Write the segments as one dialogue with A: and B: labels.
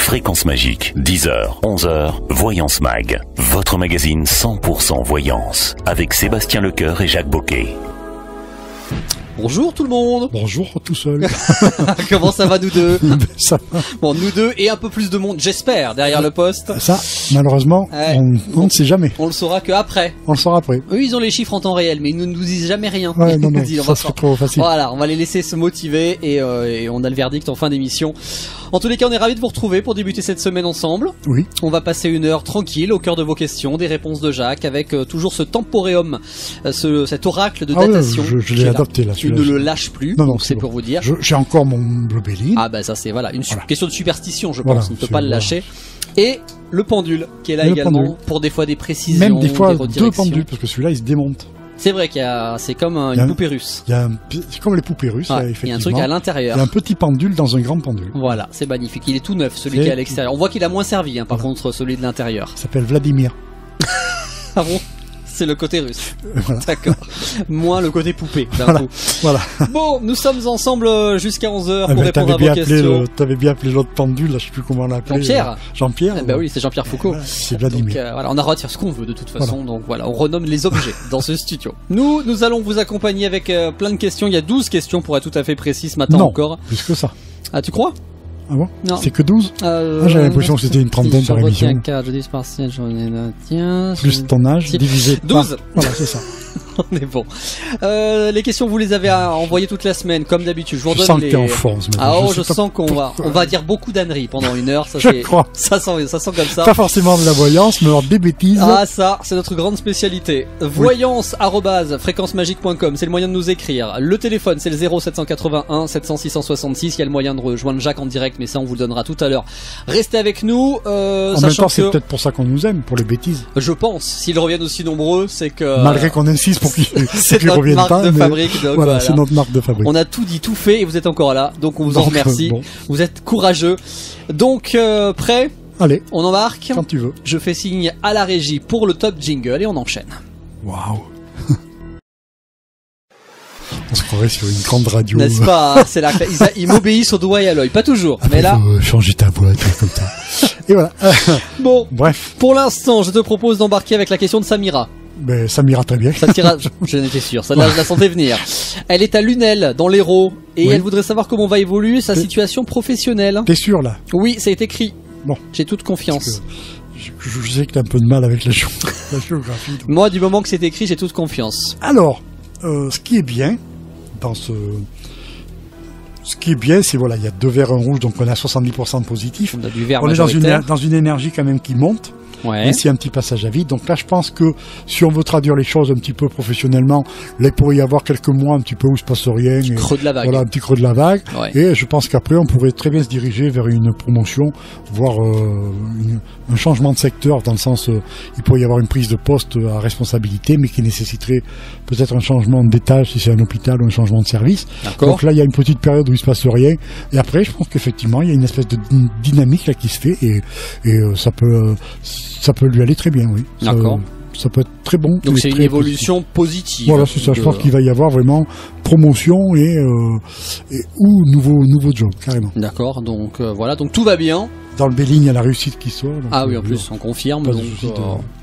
A: Fréquence Magique, 10h, 11h, Voyance Mag. Votre magazine 100% voyance. Avec Sébastien Lecoeur et Jacques Boquet.
B: Bonjour tout le monde.
C: Bonjour tout seul.
B: Comment ça va nous deux?
C: Ça va.
B: Bon, nous deux et un peu plus de monde, j'espère, derrière le poste.
C: Ça, malheureusement, on ne sait jamais.
B: On le saura que après.
C: On le saura après.
B: Eux, ils ont les chiffres en temps réel, mais ils ne nous disent jamais rien.
C: Ouais, non,
B: on
C: ça serait trop facile.
B: Voilà, on va les laisser se motiver et on a le verdict en fin d'émission. En tous les cas, on est ravis de vous retrouver pour débuter cette semaine ensemble.
C: Oui.
B: On va passer une heure tranquille au cœur de vos questions, des réponses de Jacques, avec toujours ce temporéum, cet oracle de datation.
C: Ouais, je l'ai adopté là.
B: Tu ne le lâches plus,
C: non,
B: donc c'est
C: bon.
B: pour vous dire.
C: J'ai encore mon Blobelli.
B: Ah bah ça c'est une question de superstition, je pense.
C: Voilà,
B: on ne peut pas le lâcher. Et le pendule qui est là
C: le
B: également
C: pendule.
B: Pour des fois des précisions,
C: même des fois
B: des
C: deux pendules parce que celui-là il se démonte.
B: C'est vrai c'est comme une poupée russe.
C: C'est comme les poupées russes.
B: Ouais,
C: là, effectivement.
B: Il y a un truc à l'intérieur.
C: Il y a un petit pendule dans un grand pendule.
B: Voilà, c'est magnifique. Il est tout neuf, celui qui est à l'extérieur. On voit qu'il a moins servi, par contre, celui de l'intérieur.
C: Il s'appelle Vladimir.
B: Ah bon? C'est le côté russe.
C: Voilà.
B: D'accord. Moins le côté poupée. D'un coup.
C: Voilà.
B: Bon, nous sommes ensemble jusqu'à 11h pour répondre à vos questions.
C: T'avais bien appelé l'autre pendule, là, je sais plus comment on l'appelait.
B: Jean-Pierre.
C: Jean-Pierre.
B: Bah oui, c'est Jean-Pierre Foucault.
C: Voilà, c'est Vladimir.
B: Donc, voilà, on a le droit de faire ce qu'on veut de toute façon. Donc voilà, on renomme les objets dans ce studio. Nous allons vous accompagner avec plein de questions. Il y a 12 questions pour être tout à fait précis ce matin encore.
C: Plus que ça.
B: Ah, tu crois?
C: Ah bon?
B: Non.
C: C'est que 12? J'avais l'impression que c'était une trentaine par émission. 4, je dis partiel, plus ton âge divisé par...
B: 12.
C: Voilà, c'est ça.
B: On est bon. Les questions, vous les avez envoyées toute la semaine, comme d'habitude. Je vous redonne
C: sens que t'es en force.
B: Je sens qu'on va dire beaucoup d'âneries pendant une heure. Ça,
C: crois.
B: Ça sent comme ça.
C: Pas forcément de la voyance, mais alors des bêtises.
B: Ah, ça, c'est notre grande spécialité. Voyance@fréquencemagique.com, c'est le moyen de nous écrire. Le téléphone, c'est le 0781 700 666. Il y a le moyen de rejoindre Jacques en direct, mais ça, on vous le donnera tout à l'heure. Restez avec nous.
C: En même temps, c'est peut-être pour ça qu'on nous aime, pour les bêtises.
B: Je pense. S'ils reviennent aussi nombreux, c'est que...
C: Malgré qu'on insiste pour qu'ils reviennent pas.
B: C'est notre marque de fabrique. Donc
C: voilà, c'est notre marque de fabrique.
B: On a tout dit, tout fait, et vous êtes encore là. Donc on vous en remercie. Bon. Vous êtes courageux. Donc, prêt?
C: Allez.
B: On embarque?
C: Quand tu veux.
B: Je fais signe à la régie pour le top jingle et on enchaîne.
C: Waouh. On se croirait sur une grande radio.
B: N'est-ce pas? C'est là, ils m'obéissent au doigt et à l'œil. Pas toujours.
C: Après,
B: mais là.
C: Faut changer ta voix, comme ça. Et voilà.
B: Bon.
C: Bref.
B: Pour l'instant, je te propose d'embarquer avec la question de Samira.
C: Ben, ça m'ira très bien.
B: Je n'étais sûr. Ça, je la sentais venir. Elle est à Lunel, dans l'Hérault. Et elle voudrait savoir comment va évoluer sa situation professionnelle.
C: T'es sûr, là?
B: Oui, ça est écrit.
C: Bon.
B: J'ai toute confiance.
C: Je sais que t'as un peu de mal avec la géographie. Donc.
B: Moi, du moment que c'est écrit, j'ai toute confiance.
C: Alors, ce qui est bien, ce qui est bien, c'est il y a 2 verts, 1 rouge, donc on a 70% de positif.
B: On a du vert
C: on est dans une énergie quand même qui monte.
B: Ouais.
C: Ici, un petit passage à vide. Donc là, je pense que si on veut traduire les choses un petit peu professionnellement, là, il pourrait y avoir quelques mois un petit peu où il se passe rien.
B: Creux de la vague.
C: Voilà, un petit creux de la vague.
B: Ouais.
C: Et je pense qu'après, on pourrait très bien se diriger vers une promotion, voire un changement de secteur, dans le sens, il pourrait y avoir une prise de poste à responsabilité, mais qui nécessiterait peut-être un changement d'étage si c'est un hôpital ou un changement de service.
B: D'accord.
C: Donc là, il y a une petite période où il se passe rien. Et après, je pense qu'effectivement, il y a une espèce de dynamique là qui se fait et ça peut lui aller très bien, oui.
B: D'accord.
C: Ça peut être très bon.
B: Donc c'est une évolution positive.
C: Voilà, c'est ça. Je pense qu'il va y avoir vraiment promotion ou nouveau job, carrément.
B: D'accord. Donc voilà. Donc tout va bien.
C: Dans le B-Ligne, il y a la réussite qui sort. Donc,
B: oui, en plus, on confirme. Donc,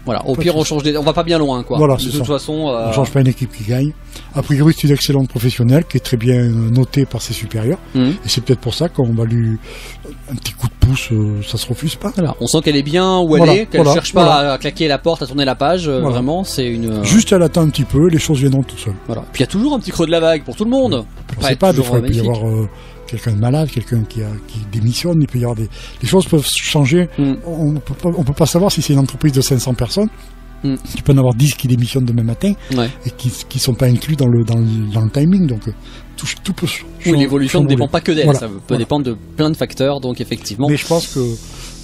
B: voilà. Au
C: pas
B: pire, on va pas bien loin, quoi.
C: Voilà,
B: de toute façon.
C: On change pas une équipe qui gagne. A priori, c'est une excellente professionnelle qui est très bien notée par ses supérieurs. Et c'est peut-être pour ça qu'on va lui un petit coup de pouce, ça se refuse pas.
B: Voilà. On sent qu'elle est bien où elle est, qu'elle cherche pas à claquer la porte, à tourner la page. Vraiment, c'est une.
C: Juste, elle attend un petit peu, les choses viendront tout seul.
B: Voilà. Puis il y a toujours un petit creux de la vague pour tout le monde.
C: On sait pas, des fois, il peut y avoir quelqu'un de malade, quelqu'un qui démissionne, il peut y avoir les choses peuvent changer. On peut pas savoir si c'est une entreprise de 500 personnes. Tu peux en avoir 10 qui démissionnent demain matin et qui sont pas inclus dans le timing. Donc tout peut changer.
B: Oui, l'évolution ne dépend pas que d'elle, ça peut dépendre de plein de facteurs, donc effectivement.
C: Mais je pense que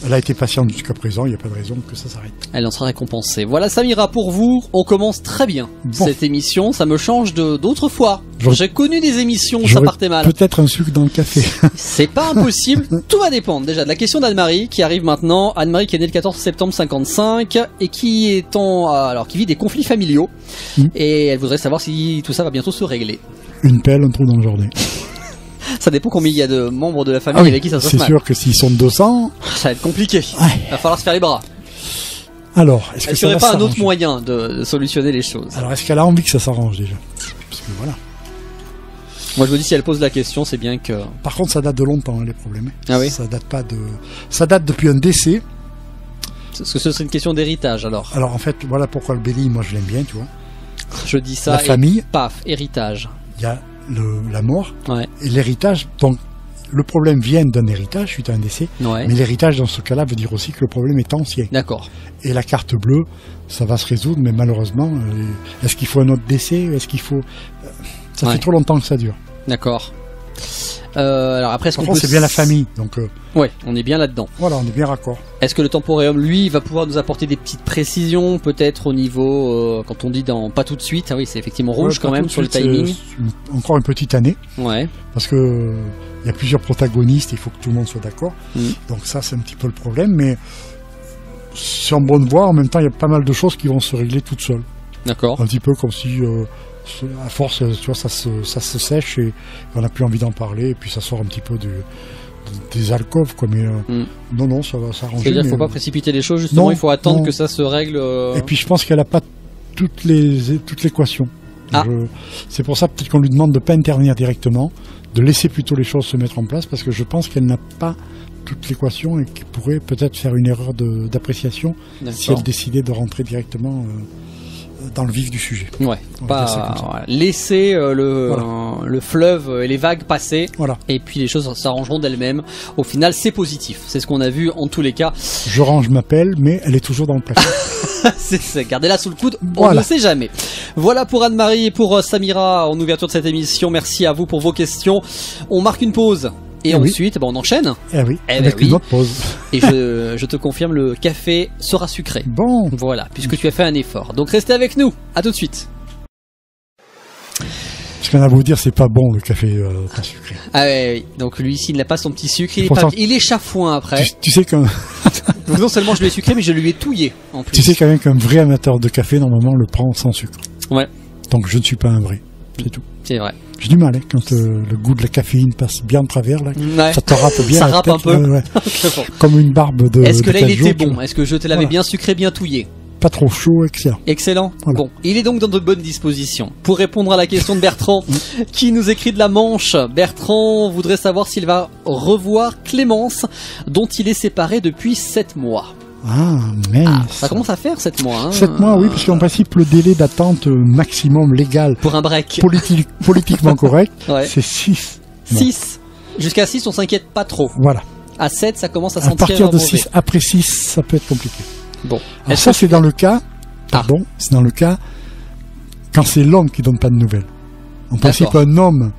C: elle a été patiente jusqu'à présent, il n'y a pas de raison que ça s'arrête.
B: Elle en sera récompensée. Voilà Samira, pour vous, on commence très bien cette émission, ça me change d'autres fois. J'ai connu des émissions où ça partait mal.
C: Peut-être un sucre dans le café.
B: C'est pas impossible, tout va dépendre déjà de la question d'Anne-Marie qui arrive maintenant. Anne-Marie qui est née le 14 septembre 55 et qui vit des conflits familiaux et elle voudrait savoir si tout ça va bientôt se régler.
C: Une pelle, un trou dans le jardin.
B: Ça dépend combien il y a de membres de la famille avec qui ça se passe mal.
C: C'est sûr que s'ils sont 200...
B: Ça va être compliqué. Il va falloir se faire les bras.
C: Alors, est-ce qu'il n'y aurait
B: pas un autre moyen de solutionner les choses?
C: Alors, est-ce qu'elle a envie que ça s'arrange déjà? Parce que voilà.
B: Moi je me dis si elle pose la question, c'est bien que...
C: Par contre ça date de longtemps les problèmes.
B: Ah oui.
C: Ça date depuis un décès.
B: Est-ce que ce serait une question d'héritage alors?
C: Alors en fait voilà pourquoi le Béli, moi je l'aime bien, tu vois.
B: Je dis ça.
C: La famille.
B: Paf, héritage.
C: Il y a la mort
B: ouais.
C: Et l'héritage. Donc le problème vient d'un héritage suite à un décès.
B: Ouais.
C: Mais l'héritage dans ce cas-là veut dire aussi que le problème est ancien.
B: D'accord.
C: Et la carte bleue, ça va se résoudre, mais malheureusement, est-ce qu'il faut un autre décès? Est-ce qu'il faut... Ça fait trop longtemps que ça dure.
B: D'accord. Alors après,
C: par contre, c'est bien la famille, donc.
B: Ouais, on est bien là-dedans.
C: Voilà, on est bien raccord.
B: Est-ce que le temporéum, lui, va pouvoir nous apporter des petites précisions, peut-être au niveau, quand on dit dans pas tout de suite, ah oui, c'est effectivement rouge quand même sur le timing.
C: Encore une petite année.
B: Ouais.
C: Parce que il y a plusieurs protagonistes, il faut que tout le monde soit d'accord. Donc ça, c'est un petit peu le problème, mais c'est en bonne voie. En même temps, il y a pas mal de choses qui vont se régler toutes seules.
B: D'accord.
C: Un petit peu comme si. À force, tu vois, ça se sèche et on n'a plus envie d'en parler, et puis ça sort un petit peu des alcôves, quoi. Mais non, ça va s'arranger.
B: C'est-à-dire qu'il ne faut pas précipiter les choses, justement, il faut attendre que ça se règle.
C: Et puis je pense qu'elle n'a pas toute l'équation. C'est pour ça peut-être qu'on lui demande de ne pas intervenir directement, de laisser plutôt les choses se mettre en place, parce que je pense qu'elle n'a pas toute l'équation et qu'il pourrait peut-être faire une erreur d'appréciation si elle décidait de rentrer directement dans le vif du sujet.
B: Ouais, pas laisser le fleuve et les vagues passer, et puis les choses s'arrangeront d'elles-mêmes. Au final, c'est positif. C'est ce qu'on a vu en tous les cas.
C: Je range ma pelle, mais elle est toujours dans le placard.
B: C'est gardez-la sous le coude, on ne sait jamais. Voilà pour Anne-Marie et pour Samira en ouverture de cette émission. Merci à vous pour vos questions. On marque une pause. Et ensuite, on enchaîne.
C: Avec une autre pause.
B: Et je te confirme, le café sera sucré.
C: Bon.
B: Voilà, puisque tu as fait un effort. Donc restez avec nous. À tout de suite.
C: Ce qu'on a à vous dire, c'est pas bon le café pas sucré.
B: Ah oui. Donc lui, s'il n'a pas son petit sucre, il est chafouin après.
C: Tu sais qu'un...
B: Donc non seulement je lui ai sucré, mais je lui ai touillé en plus.
C: Tu sais quand même qu'un vrai amateur de café, normalement, le prend sans sucre.
B: Ouais.
C: Donc je ne suis pas un vrai. C'est tout.
B: C'est vrai.
C: J'ai du mal quand le goût de la caféine passe bien de travers là. Ça te râpe bien.
B: Ça râpe un peu.
C: Comme une barbe de.
B: Est-ce que là il était bon? Est-ce que je te l'avais bien sucré, bien touillé?
C: Pas trop chaud, excellent.
B: Excellent. Bon, il est donc dans de bonnes dispositions. Pour répondre à la question de Bertrand, qui nous écrit de la Manche, Bertrand voudrait savoir s'il va revoir Clémence, dont il est séparé depuis 7 mois. Ça commence à faire 7 mois.
C: 7 mois, oui, parce qu'en principe, le délai d'attente maximum légal
B: pour un break
C: politiquement correct, c'est 6.
B: 6. Jusqu'à 6, on s'inquiète pas trop.
C: Voilà.
B: À 7, ça commence à sentir.
C: À partir de 6, après 6, ça peut être compliqué.
B: Bon.
C: Alors ça, c'est dans le cas. C'est dans le cas quand c'est l'homme qui donne pas de nouvelles. En principe, un homme,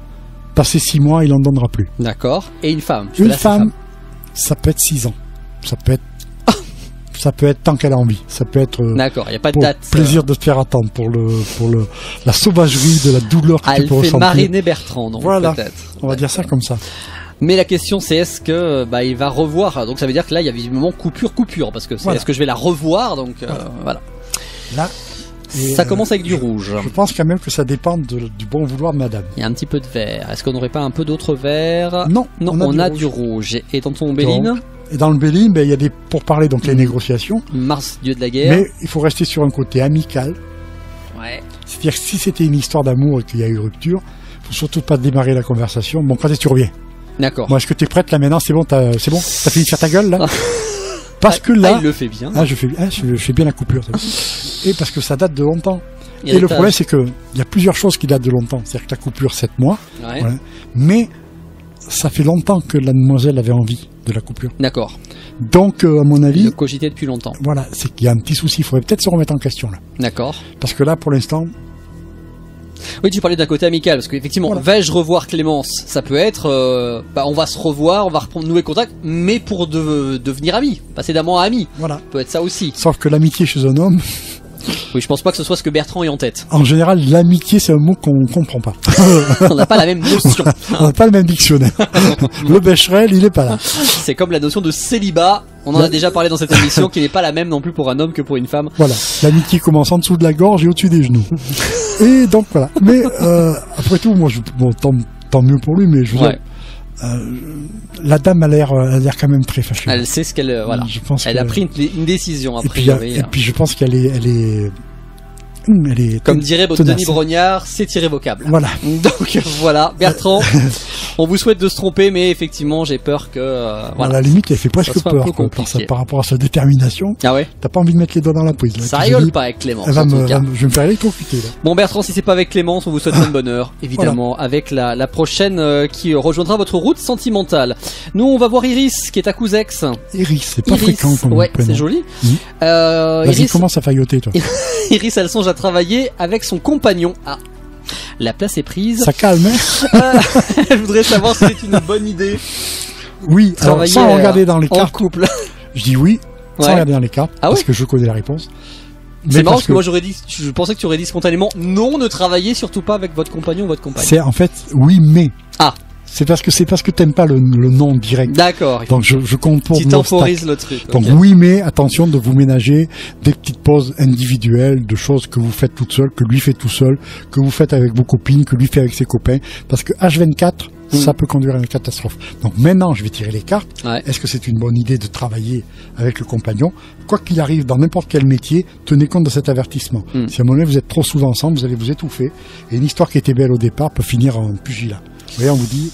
C: passé 6 mois, il en donnera plus.
B: D'accord. Et une femme?
C: Une femme, ça peut être 6 ans. Ça peut être tant qu'elle a envie. Ça peut être.
B: D'accord, il n'y a pas de date.
C: Plaisir de te faire attendre pour la sauvagerie de la douleur que tu peux ressentir.
B: Elle fait mariner Bertrand, donc
C: voilà.
B: Peut-être.
C: On va dire ça comme ça.
B: Mais la question c'est est-ce que il va revoir, donc ça veut dire que là il y a visiblement coupure parce que est-ce que je vais la revoir, donc voilà.
C: Là
B: ça commence avec du rouge.
C: Je pense quand même que ça dépend du bon vouloir de madame.
B: Il y a un petit peu de vert. Est-ce qu'on n'aurait pas un peu d'autres verts?
C: Non,
B: on a du rouge. Et dans ton Béline?
C: Et dans le Béline, il y a des pourparlers, donc les négociations.
B: Mars, dieu de la guerre.
C: Mais il faut rester sur un côté amical.
B: Ouais.
C: C'est-à-dire que si c'était une histoire d'amour et qu'il y a eu rupture, faut surtout pas démarrer la conversation. Bon, quand est-ce que tu reviens?
B: D'accord.
C: Bon, est-ce que tu es prête là maintenant? C'est bon, t'as fini de faire ta gueule là? Parce que là,
B: il le fait bien.
C: Je fais bien la coupure. Et parce que ça date de longtemps. Et le problème, c'est que il y a plusieurs choses qui datent de longtemps. C'est-à-dire que la coupure 7 mois, mais ça fait longtemps que la demoiselle avait envie de la coupure.
B: D'accord.
C: Donc, à mon avis,
B: le cogitait depuis longtemps.
C: Voilà, c'est qu'il y a un petit souci. Il faudrait peut-être se remettre en question là.
B: D'accord.
C: Parce que là, pour l'instant.
B: Oui, tu parlais d'un côté amical, parce qu'effectivement, vais-je revoir Clémence? Ça peut être, on va se revoir, on va reprendre nouer contact, mais pour devenir amis, passer d'amant à ami.
C: Voilà.
B: Ça peut être ça aussi.
C: Sauf que l'amitié chez un homme.
B: Oui, je pense pas que ce soit ce que Bertrand ait en tête.
C: En général, l'amitié, c'est un mot qu'on comprend pas.
B: On n'a pas la même notion.
C: On n'a pas le même dictionnaire. Le Becherel, il est pas là.
B: C'est comme la notion de célibat. On en a déjà parlé dans cette émission, qui n'est pas la même non plus pour un homme que pour une femme.
C: Voilà. L'amitié commence en dessous de la gorge et au-dessus des genoux. Et donc voilà. Mais après tout, moi, tant mieux pour lui, mais je veux dire, La dame a l'air quand même très fâchée.
B: Elle sait ce qu'elle... voilà. Elle a pris une décision, a priori.
C: Et puis je pense qu'elle est
B: comme dirait Denis Brognard, c'est irrévocable.
C: Voilà.
B: Donc voilà, Bertrand, on vous souhaite de se tromper, mais effectivement, j'ai peur que...
C: voilà. À la limite, elle fait presque peur par rapport à sa détermination.
B: Ah ouais.
C: T'as pas envie de mettre les doigts dans la prise. Là,
B: ça rigole pas avec Clémence.
C: Je vais me faire électrocuter.
B: Bon Bertrand, si c'est pas avec Clémence, on vous souhaite bonne heure, évidemment, avec la prochaine qui rejoindra votre route sentimentale. Nous, on va voir Iris, qui est à Couzex.
C: Iris, c'est pas fréquent comme
B: ouais, c'est joli.
C: Vas-y, commence à failloter, toi.
B: Iris, elle songe à travailler avec son compagnon. Ah, la place est prise.
C: Ça calme, hein.
B: Je voudrais savoir si c'est une bonne idée.
C: Oui, alors, sans regarder dans les cartes.
B: Couple.
C: Je dis oui, sans regarder dans les cartes, parce que je connais la réponse.
B: C'est marrant parce que moi je pensais que tu aurais dit spontanément non, ne travaillez surtout pas avec votre compagnon ou votre compagne.
C: C'est en fait oui, mais.
B: Ah.
C: C'est parce que t'aimes pas le nom direct.
B: D'accord.
C: Donc je contourne.
B: Tu temporises le truc.
C: Donc oui, mais attention de vous ménager des petites pauses individuelles, de choses que vous faites toute seule, que lui fait tout seul, que vous faites avec vos copines, que lui fait avec ses copains. Parce que H24, ça peut conduire à une catastrophe. Donc maintenant, je vais tirer les cartes.
B: Ouais.
C: Est-ce que c'est une bonne idée de travailler avec le compagnon? Quoi qu'il arrive dans n'importe quel métier, tenez compte de cet avertissement. Si à un moment donné vous êtes trop souvent ensemble, vous allez vous étouffer. Et une histoire qui était belle au départ peut finir en pugilat. Vous voyez, on vous dit,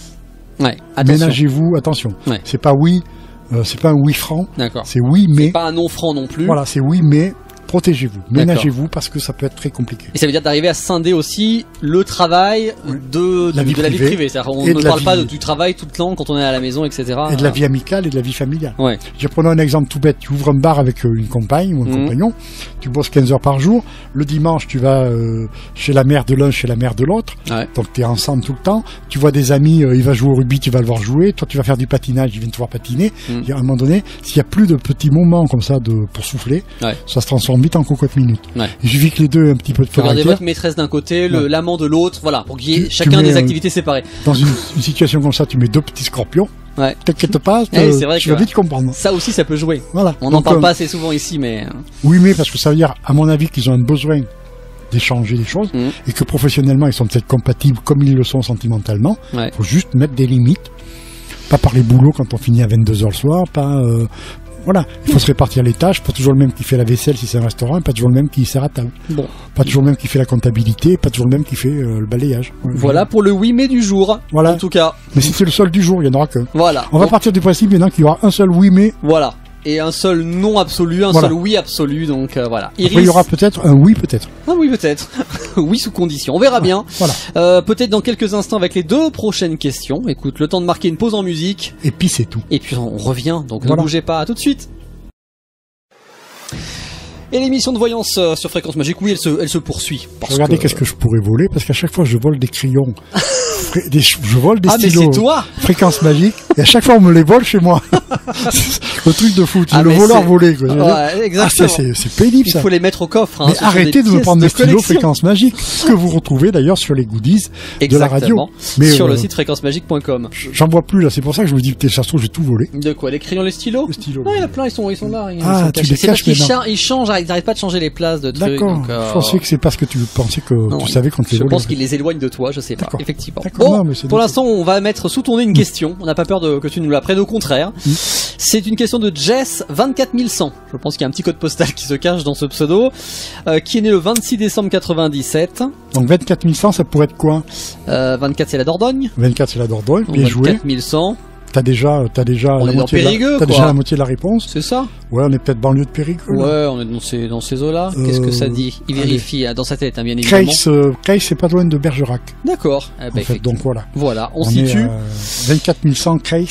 C: ménagez-vous, attention. Ouais. C'est pas oui, c'est pas un oui franc.
B: D'accord.
C: C'est oui, mais.
B: C'est pas un non franc non plus.
C: Voilà, c'est oui, mais protégez-vous, ménagez-vous parce que ça peut être très compliqué.
B: Et ça veut dire d'arriver à scinder aussi le travail de la vie privée. On ne parle pas du travail tout le temps quand on est à la maison, etc.
C: Et de la vie amicale et de la vie familiale.
B: Ouais.
C: Je prends un exemple tout bête. Tu ouvres un bar avec une compagne ou un compagnon. Tu bosses 15 heures par jour. Le dimanche, tu vas chez la mère de l'un, chez la mère de l'autre. Ouais. Donc tu es ensemble tout le temps. Tu vois des amis, il va jouer au rugby, tu vas le voir jouer. Toi, tu vas faire du patinage, il vient te voir patiner. Et à un moment donné, s'il n'y a plus de petits moments comme ça pour souffler, ça se transforme vite en cocotte minute. Ouais. Il suffit que les deux aient un petit peu de feu.
B: Regardez votre maîtresse d'un côté, l'amant de l'autre, voilà, pour qu'il y ait chacun des activités séparées.
C: Dans une situation comme ça, tu mets deux petits scorpions.
B: Ouais.
C: T'inquiète pas, tu vas vite comprendre.
B: Ça aussi, ça peut jouer.
C: Voilà.
B: On n'en parle pas assez souvent ici, mais.
C: Oui, mais parce que ça veut dire, à mon avis, qu'ils ont un besoin d'échanger des choses et que professionnellement, ils sont peut-être compatibles comme ils le sont sentimentalement. Il faut juste mettre des limites. Pas parler boulot quand on finit à 22h le soir, pas. Voilà, il faut se répartir les tâches, pas toujours le même qui fait la vaisselle si c'est un restaurant, pas toujours le même qui sert à table. Bon. Pas toujours le même qui fait la comptabilité, pas toujours le même qui fait le balayage.
B: Voilà pour le oui mais du jour. Voilà. En tout cas.
C: Mais si c'est le seul du jour, il n'y en aura qu'un.
B: Voilà.
C: On va partir du principe maintenant qu'il y aura un seul oui mais.
B: Voilà. Et un seul non absolu, seul oui absolu, donc voilà.
C: Iris... Après, il y aura peut-être un oui peut-être.
B: Ah oui peut-être. Oui sous condition, on verra bien.
C: Voilà.
B: Peut-être dans quelques instants avec les deux prochaines questions. Écoute, le temps de marquer une pause en musique.
C: Et puis c'est tout.
B: Et puis on revient, donc ne bougez pas, à tout de suite. Et l'émission de voyance sur Fréquence Magique, oui, elle se poursuit.
C: Regardez qu'est-ce que je pourrais voler, parce qu'à chaque fois je vole des crayons, je vole des stylos.
B: Mais c'est toi.
C: Fréquence Magique, et à chaque fois on me les vole chez moi. Le truc de fou, le voleur volé. Quoi.
B: Ouais, exactement.
C: C'est pénible ça.
B: Il faut les mettre au coffre.
C: Mais arrêtez de me prendre des stylos Fréquence Magique, que vous retrouvez d'ailleurs sur les goodies de la radio.
B: Mais sur le site fréquencemagique.com.
C: J'en vois plus là, c'est pour ça que je me dis, ça se trouve j'ai tout volé.
B: De quoi, les crayons, les stylos?
C: Les stylos.
B: Non, il y en a plein, ils sont là.
C: Ah, tu les caches maintenant.
B: Ils changent, ils n'arrêtent pas de changer les places de trucs.
C: D'accord. Je pensais que c'est parce que tu pensais que tu savais qu'on te les volait.
B: Je pense qu'ils les éloignent de toi, je sais pas. Effectivement.
C: Bon,
B: pour l'instant, on va mettre sous ton nez une question. On n'a pas peur que tu nous la prennes, au contraire. C'est une question de Jess 24100. Je pense qu'il y a un petit code postal qui se cache dans ce pseudo. Qui est né le 26 décembre 97.
C: Donc 24100, ça pourrait être quoi?
B: 24 c'est la Dordogne.
C: 24 c'est la Dordogne, bien joué.
B: 24100.
C: T'as déjà
B: on
C: la
B: est dans Périgueux,
C: t'as déjà la moitié de la réponse.
B: C'est ça?
C: Ouais, on est peut-être banlieue de Périgueux.
B: Ouais, on est dans ces eaux-là. Qu'est-ce que ça dit? Il vérifie dans sa tête, bien évidemment.
C: Creil, c'est pas loin de Bergerac.
B: D'accord.
C: En fait, donc voilà.
B: Voilà, on situe.
C: 24100 Creil,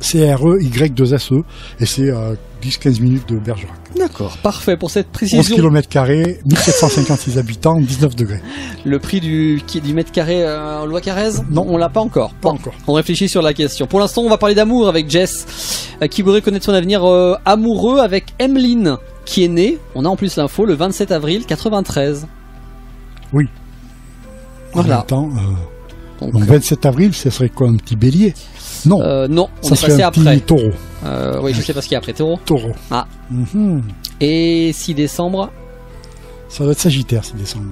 C: CRE-Y2SE, et c'est 10-15 minutes de Bergerac.
B: D'accord, parfait pour cette précision.
C: 11 km², 1756 habitants, 19 degrés.
B: Le prix du mètre carré en loi Carrez?
C: Non,
B: on l'a pas encore.
C: Pas encore.
B: On réfléchit sur la question. Pour l'instant, on va parler d'amour avec Jess, qui voudrait connaître son avenir amoureux avec Emeline, qui est née, on a en plus l'info, le 27 avril 93.
C: Oui.
B: Voilà.
C: En même temps, donc 27 avril, ce serait quoi, un petit bélier? Non.
B: Non,
C: on est passé après. Taureau.
B: Oui, je sais pas ce qu'il y a après Taureau.
C: Taureau.
B: Ah. Et 6 décembre?
C: Ça doit être Sagittaire, 6 décembre.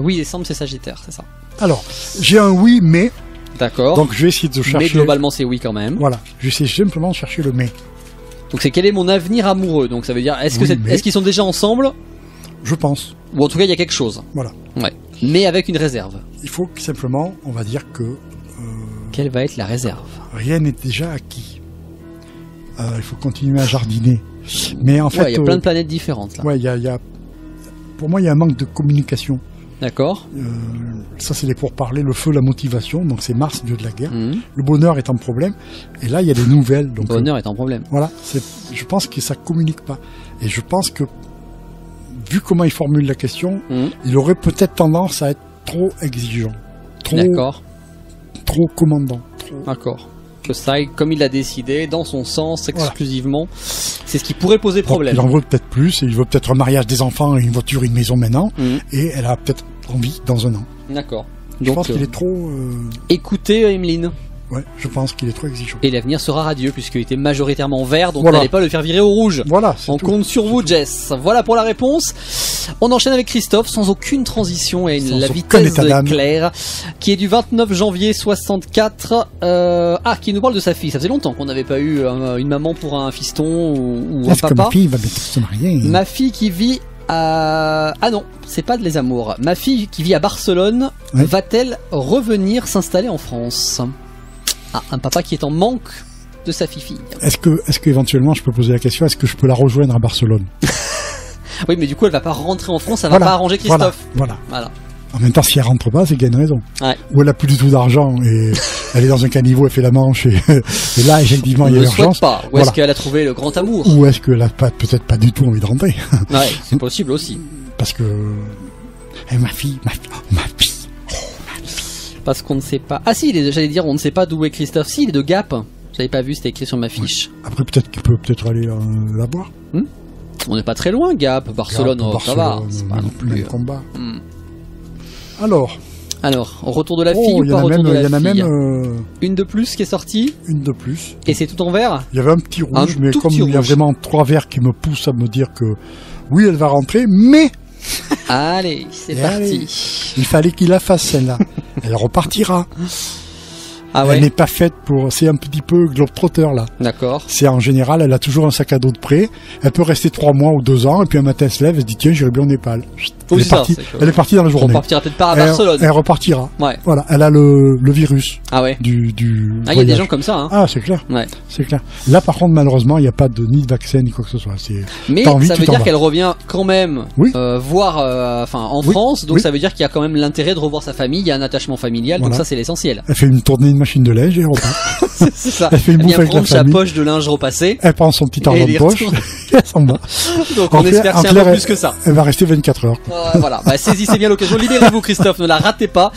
B: Oui, décembre, c'est Sagittaire, c'est ça.
C: Alors, j'ai un oui, mais
B: D'accord.
C: Donc je vais essayer de chercher.
B: Mais globalement c'est oui quand même.
C: Voilà, je vais essayer simplement de chercher le mais.
B: Donc c'est quel est mon avenir amoureux. Donc ça veut dire est-ce qu'ils sont déjà ensemble?
C: Je pense.
B: Ou en tout cas il y a quelque chose.
C: Voilà.
B: Ouais. Mais avec une réserve.
C: Il faut que simplement, on va dire que.
B: Quelle va être la réserve?
C: Rien n'est déjà acquis. Il faut continuer à jardiner. Mais en fait,
B: il y a plein de planètes différentes là.
C: Ouais, il y a. Pour moi, il y a un manque de communication.
B: D'accord.
C: Ça, c'est les pourparlers, le feu, la motivation. Donc, c'est Mars, dieu de la guerre.
B: Mmh.
C: Le bonheur est un problème. Et là, il y a des nouvelles. Donc,
B: le bonheur est un problème.
C: Voilà. Je pense que ça communique pas. Et je pense que, vu comment il formule la question, il aurait peut-être tendance à être trop exigeant. Trop commandant.
B: D'accord. Que ça aille comme il l'a décidé, dans son sens, exclusivement. Voilà. C'est ce qui pourrait poser problème.
C: Il en veut peut-être plus, et il veut peut-être un mariage des enfants, une voiture, une maison maintenant, et elle a peut-être envie dans un an.
B: D'accord.
C: Je pense qu'il est trop...
B: Écoutez, Emeline.
C: Ouais, je pense qu'il est trop exigeant.
B: Et l'avenir sera radieux, puisqu'il était majoritairement vert, donc n'allez pas le faire virer au rouge.
C: Voilà.
B: On compte sur vous, Jess. Voilà pour la réponse. On enchaîne avec Christophe, sans aucune transition et la vitesse claire, qui est du 29 janvier 64. Qui nous parle de sa fille. Ça faisait longtemps qu'on n'avait pas eu une maman pour un fiston ou un papa.
C: Ma fille va bientôt se marier.
B: Ma fille qui vit à... Ah non, c'est pas de les amours. Ma fille qui vit à Barcelone va-t-elle revenir s'installer en France? Un papa qui est en manque de sa fille.
C: Est-ce que éventuellement je peux poser la question, est-ce que je peux la rejoindre à Barcelone?
B: Oui, mais du coup elle va pas rentrer en France, ça va pas arranger Christophe.
C: Voilà. En même temps, si elle rentre pas, c'est qu'il y a une raison.
B: Ouais.
C: Ou elle a plus du tout d'argent et elle est dans un caniveau, elle fait la manche et là effectivement il y a urgence.
B: Pas. Ou est-ce qu'elle a trouvé le grand amour?
C: Ou est-ce qu'elle a peut-être pas du tout envie de rentrer?
B: Ouais, c'est possible aussi.
C: Parce que ma fille.
B: Parce qu'on ne sait pas. Ah si, j'allais dire, on ne sait pas d'où est Christophe. Si, il est de Gap. J'avais pas vu, c'était écrit sur ma fiche.
C: Oui. Après, peut-être qu'il peut aller la voir.
B: On n'est pas très loin, Gap. Barcelone, ça va. C'est pas non plus.
C: Combat. Alors,
B: au retour de la fille ou pas retour de la fille? Il y en a même une de plus qui est sortie.
C: Une de plus.
B: Et c'est tout en vert?
C: Il y avait un petit rouge, mais comme il y a vraiment 3 verts qui me poussent à me dire que oui, elle va rentrer, mais...
B: Allez, c'est parti.
C: Il fallait qu'il la fasse celle-là. Elle repartira. Elle n'est pas faite pour... C'est un petit peu globe-trotter là.
B: D'accord.
C: C'est en général, elle a toujours un sac à dos de prêt. Elle peut rester 3 mois ou 2 ans, et puis un matin elle se lève, elle se dit tiens, j'irai bien au Népal. Elle est partie dans la journée.
B: Elle repartira peut-être pas à Barcelone.
C: Elle repartira.
B: Ouais.
C: Voilà, elle a le virus.
B: Ah ouais.
C: Il
B: y a des gens comme ça. Hein.
C: Ah, c'est clair.
B: Ouais.
C: C'est clair. Là, par contre, malheureusement, il n'y a pas ni de vaccin ni quoi que ce soit.
B: Mais ça veut dire qu'elle revient quand même voir, en France. Donc ça veut dire qu'il y a quand même l'intérêt de revoir sa famille. Il y a un attachement familial. Donc ça, c'est l'essentiel.
C: Elle fait une tournée de machine de linge et elle repart.
B: C'est ça.
C: Elle fait une bouffe avec la famille.
B: Elle prend sa poche de linge repassé.
C: Elle prend son petit argent de poche. Elle s'en va.
B: Donc on espère que c'est un peu plus que ça.
C: Elle va rester 24 heures.
B: Voilà. Saisissez bien l'occasion. Libérez-vous, Christophe. Ne la ratez pas.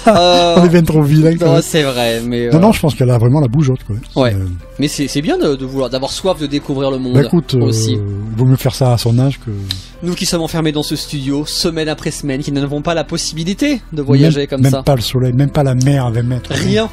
C: On est bien trop vilain.
B: C'est vrai. Mais
C: non, je pense qu'elle a vraiment la bougeotte.
B: Ouais. Mais c'est bien d'avoir soif de découvrir le monde.
C: Écoute,
B: aussi.
C: Il vaut mieux faire ça à son âge que...
B: Nous qui sommes enfermés dans ce studio, semaine après semaine, qui n'avons pas la possibilité de voyager comme ça.
C: Même pas le soleil, même pas la mer à 20 mètres.
B: Rien.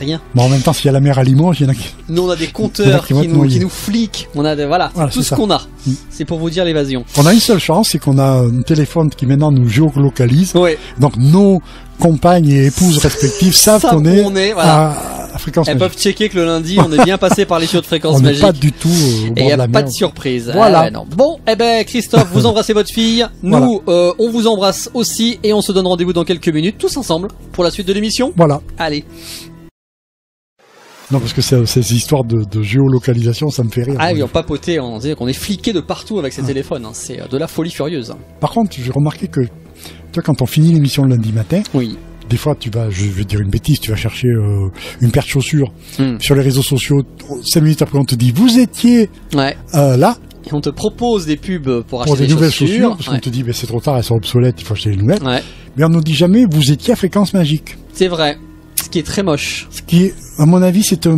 B: Rien.
C: Bon, en même temps, s'il y a la mer à Limoges, il y en a qui...
B: Nous, on a des compteurs qui nous fliquent. On a voilà, tout ce qu'on a. C'est pour vous dire l'évasion.
C: On a une seule chance, c'est qu'on a un téléphone qui maintenant nous géolocalise.
B: Ouais.
C: Donc, nos compagnes et épouses respectives savent qu'on est à fréquence magique.
B: Elles peuvent checker que le lundi, on est bien passé par les tuyaux de fréquence magique.
C: On n'est pas du tout au bord de la mer.
B: Et il n'y a pas de surprise.
C: Voilà.
B: Non. Bon, Christophe, vous embrassez votre fille. Nous, on vous embrasse aussi. Et on se donne rendez-vous dans quelques minutes, tous ensemble, pour la suite de l'émission.
C: Voilà.
B: Allez.
C: Non, parce que ces histoires de géolocalisation, ça me fait rire.
B: Ah oui, on papotait, on disait qu'on est fliqué de partout avec ces téléphones. C'est de la folie furieuse.
C: Par contre, j'ai remarqué que, tu vois, quand on finit l'émission le lundi matin, des fois, tu vas, je vais dire une bêtise, tu vas chercher une paire de chaussures sur les réseaux sociaux. 5 minutes après, on te dit, vous étiez là.
B: Et on te propose des pubs pour acheter
C: des nouvelles chaussures. Parce qu'on te dit, c'est trop tard, elles sont obsolètes, il faut acheter les nouvelles. Mais on nous dit jamais, vous étiez à fréquence magique.
B: C'est vrai. Ce qui est très moche.
C: Ce qui est, à mon avis, c'est un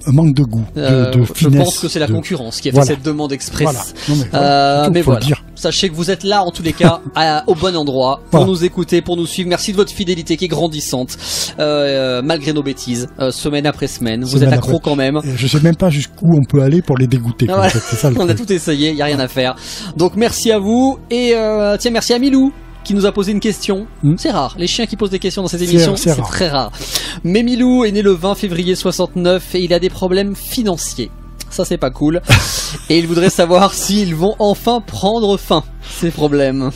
C: manque de goût, de finesse.
B: Je pense que c'est la concurrence qui a fait cette demande express.
C: Voilà. Non, mais
B: voilà. Sachez que vous êtes là, en tous les cas, au bon endroit, pour nous écouter, pour nous suivre. Merci de votre fidélité qui est grandissante, malgré nos bêtises, semaine après semaine. Vous êtes accro quand même.
C: Je sais même pas jusqu'où on peut aller pour les dégoûter.
B: C'est ça, on a tout essayé, il n'y a rien à faire. Donc merci à vous, et tiens, merci à Milou. qui nous a posé une question. C'est rare, les chiens qui posent des questions dans cette émission, c'est
C: rare.
B: très rare. Mais Milou est né le 20 février 69 et il a des problèmes financiers. Ça c'est pas cool. Et il voudrait savoir s'ils vont enfin prendre fin, ces problèmes.